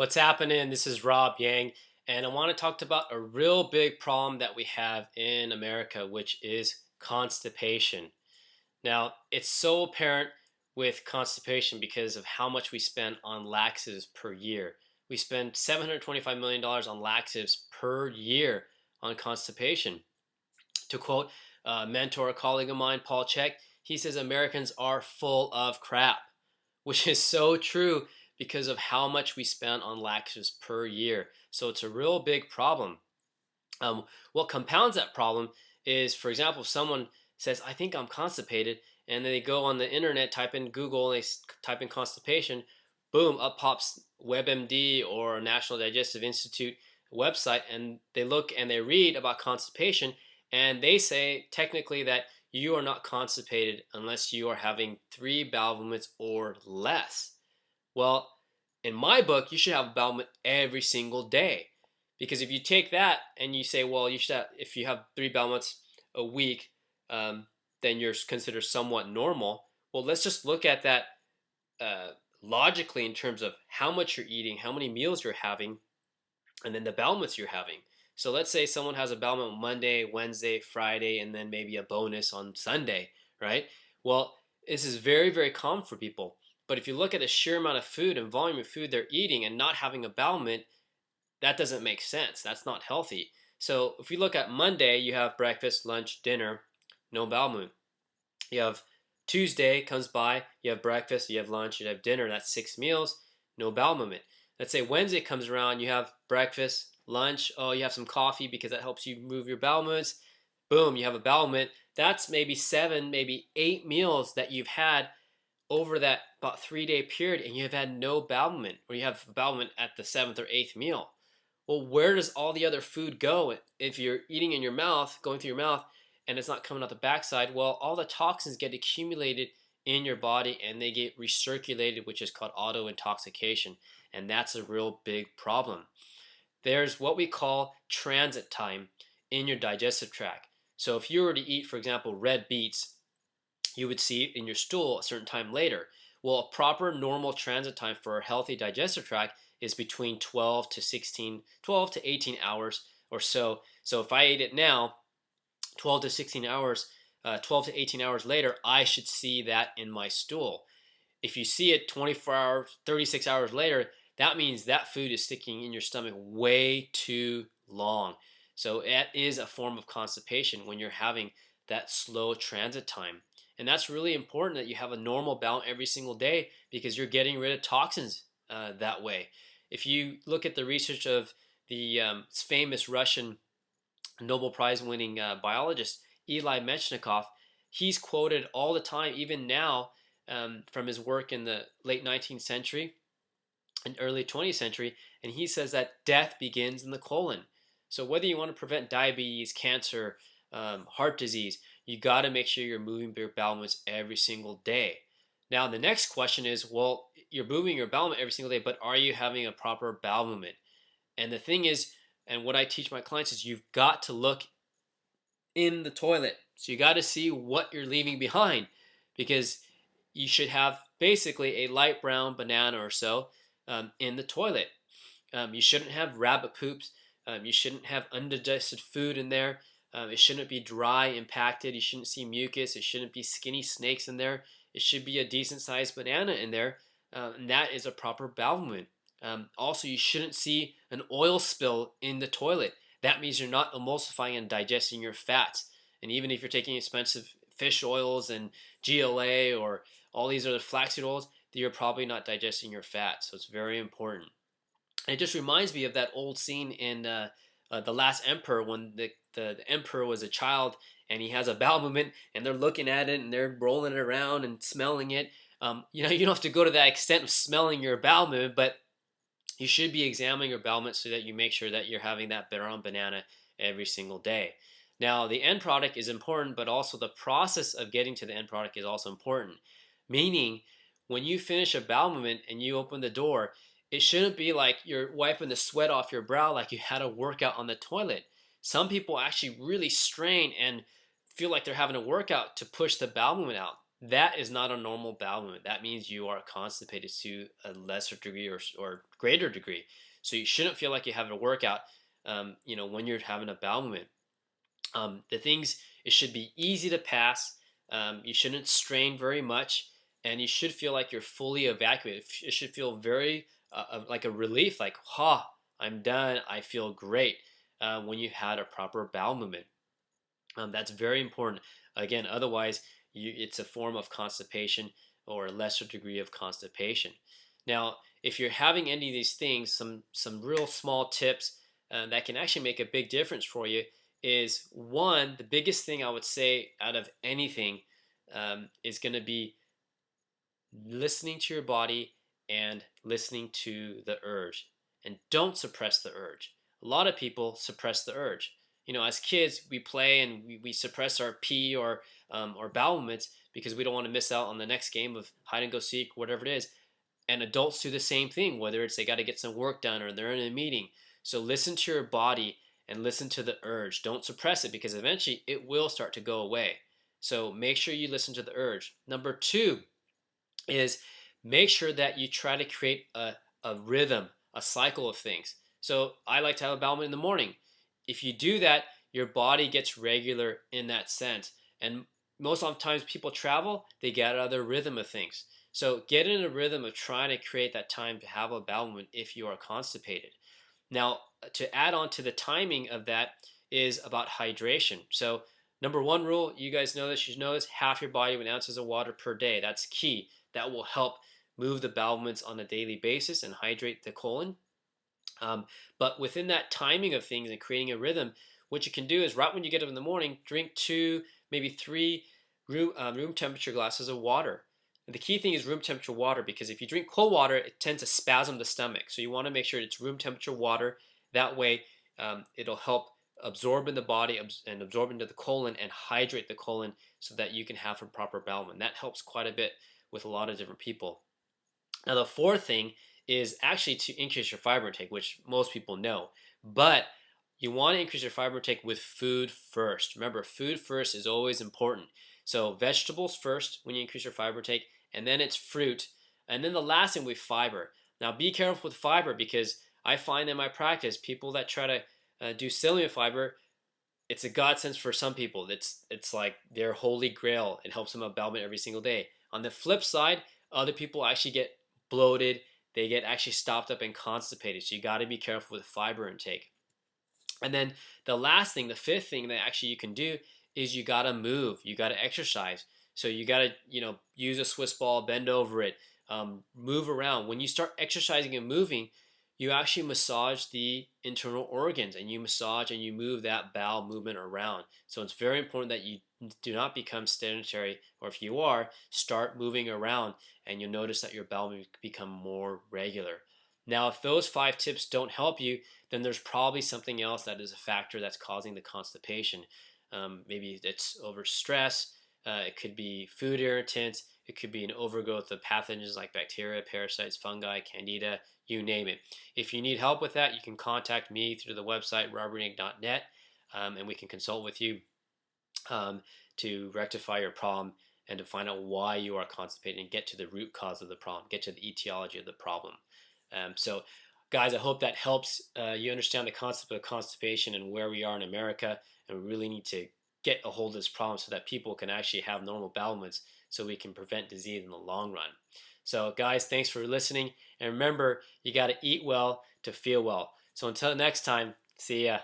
What's happening? This is Rob Yang, and I want to talk about a real big problem that we have in America, which is constipation. Now, it's so apparent with constipation because of how much we spend on laxatives per year. We spend $725 million on laxatives per year on constipation. To quote a mentor, a colleague of mine, Paul Chek, he says Americans are full of crap, which is so true because of how much we spend on laxatives per year. So it's a real big problem. What compounds that problem is, for example, if someone says, I think I'm constipated, and then they go on the internet, type in Google, they type in constipation, boom, up pops WebMD or National Digestive Institute website, and they look and they read about constipation, and they say technically that you are not constipated unless you are having 3 bowel movements or less. Well, in my book, you should have a bowel movement every single day. Because if you take that and you say, well, you should have, if you have 3 bowel movements a week, then you're considered somewhat normal. Well, let's just look at that uh, logically in terms of how much you're eating, how many meals you're having, and then the bowel movements you're having. So let's say someone has a bowel movement Monday, Wednesday, Friday, and then maybe a bonus on Sunday, right? Well, this is very, very common for people. But if you look at the sheer amount of food and volume of food they're eating and not having a bowel movement, that doesn't make sense. That's not healthy. So if we look at Monday, you have breakfast, lunch, dinner, no bowel movement. You have Tuesday comes by, you have breakfast, you have lunch, you have dinner. That's 6 meals, no bowel movement. Let's say Wednesday comes around, you have breakfast, lunch, oh, you have some coffee because that helps you move your bowel movements. Boom, you have a bowel movement. That's maybe 7, maybe 8 meals that you've had over that about 3 day period, and you have had no bowel movement, or you have bowel movement at the seventh or eighth meal. Well, where does all the other food go if you're eating in your mouth, going through your mouth, and it's not coming out the backside? Well, all the toxins get accumulated in your body and they get recirculated, which is called auto intoxication. And that's a real big problem. There's what we call transit time in your digestive tract. So if you were to eat, for example, red beets, you would see it in your stool a certain time later. Well, a proper normal transit time for a healthy digestive tract is between 12 to 18 hours or so. So if I ate it now, 12 to 16 hours, 12 to 18 hours later, I should see that in my stool. If you see it 24 hours, 36 hours later, that means that food is sticking in your stomach way too long. So that is a form of constipation when you're having that slow transit time. And that's really important that you have a normal bowel every single day because you're getting rid of toxins that way. If you look at the research of the famous Russian Nobel Prize winning biologist, Eli Mechnikov, he's quoted all the time, even now, from his work in the late 19th century and early 20th century, and he says that death begins in the colon. So whether you want to prevent diabetes, cancer, heart disease, you got to make sure you're moving your bowel movements every single day. Now the next question is, well, you're moving your bowel movement every single day, but are you having a proper bowel movement? And the thing is, and what I teach my clients is you've got to look in the toilet. So you got to see what you're leaving behind because you should have basically a light brown banana or so in the toilet. You shouldn't have rabbit poops. You shouldn't have undigested food in there. It shouldn't be dry, impacted. You shouldn't see mucus. It shouldn't be skinny snakes in there. It should be a decent sized banana in there. And that is a proper bowel movement. Also, you shouldn't see an oil spill in the toilet. That means you're not emulsifying and digesting your fats. And even if you're taking expensive fish oils and GLA or all these other flaxseed oils, you're probably not digesting your fat. So it's very important. And it just reminds me of that old scene in The Last Emperor when the emperor was a child and he has a bowel movement and they're looking at it and they're rolling it around and smelling it. You don't have to go to that extent of smelling your bowel movement, but you should be examining your bowel movement so that you make sure that you're having that brown banana every single day. Now, the end product is important, but also the process of getting to the end product is also important. Meaning, when you finish a bowel movement and you open the door, it shouldn't be like you're wiping the sweat off your brow like you had a workout on the toilet. Some people actually really strain and feel like they're having a workout to push the bowel movement out. that is not a normal bowel movement. That means you are constipated to a lesser degree or greater degree. So you shouldn't feel like you have a workout, when you're having a bowel movement. The things, it should be easy to pass. You shouldn't strain very much, and you should feel like you're fully evacuated. It should feel very like a relief, like, ha, I'm done. I feel great when you had a proper bowel movement. That's very important. Again, otherwise, it's a form of constipation or a lesser degree of constipation. Now, if you're having any of these things, some real small tips that can actually make a big difference for you is one, the biggest thing I would say out of anything is going to be listening to your body and listening to the urge. And don't suppress the urge. A lot of people suppress the urge. As kids, we play and we suppress our pee or bowel movements because we don't want to miss out on the next game of hide and go seek, whatever it is. And adults do the same thing, whether it's they got to get some work done or they're in a meeting. So listen to your body and listen to the urge. Don't suppress it because eventually it will start to go away. So make sure you listen to the urge. Number two, is make sure that you try to create a rhythm, a cycle of things. So I like to have a bowel movement in the morning. If you do that, your body gets regular in that sense. And most of the times people travel, they get out of their rhythm of things. So get in a rhythm of trying to create that time to have a bowel movement if you are constipated. Now, to add on to the timing of that is about hydration. So number one rule, you guys know this, you know this, half your body with ounces of water per day. That's key. That will help move the bowel movements on a daily basis and hydrate the colon. But within that timing of things and creating a rhythm, what you can do is right when you get up in the morning, drink 2, maybe 3 room temperature glasses of water. And the key thing is room temperature water because if you drink cold water, it tends to spasm the stomach. So you want to make sure it's room temperature water. That way, it'll help absorb in the body and absorb into the colon and hydrate the colon so that you can have a proper bowel movement. That helps quite a bit with a lot of different people. Now, the fourth thing is actually to increase your fiber intake, which most people know. But you want to increase your fiber intake with food first. Remember, food first is always important. So vegetables first when you increase your fiber intake, and then it's fruit. And then the last thing with fiber. Now, be careful with fiber because I find in my practice, people that try to do psyllium fiber, it's a godsend for some people. It's like their holy grail. It helps them bowel movement every single day. On the flip side, other people actually get bloated. They get actually stopped up and constipated. So you got to be careful with fiber intake. And then the last thing, the fifth thing that actually you can do is you got to move. You got to exercise. So you got to use a Swiss ball, bend over it, move around. When you start exercising and moving, you actually massage the internal organs and you massage and you move that bowel movement around. So it's very important that you do not become sedentary, or if you are, start moving around and you'll notice that your bowel movement become more regular. Now, if those 5 tips don't help you, then there's probably something else that is a factor that's causing the constipation. Maybe it's over stress. It could be food irritants. It could be an overgrowth of pathogens like bacteria, parasites, fungi, candida, you name it. If you need help with that, you can contact me through the website robertnick.net, and we can consult with you to rectify your problem and to find out why you are constipated and get to the root cause of the problem, get to the etiology of the problem. So, guys, I hope that helps you understand the concept of constipation and where we are in America, and we really need to get a hold of this problem so that people can actually have normal bowel movements so we can prevent disease in the long run. So, guys, thanks for listening. And remember, you got to eat well to feel well. So, until next time, see ya.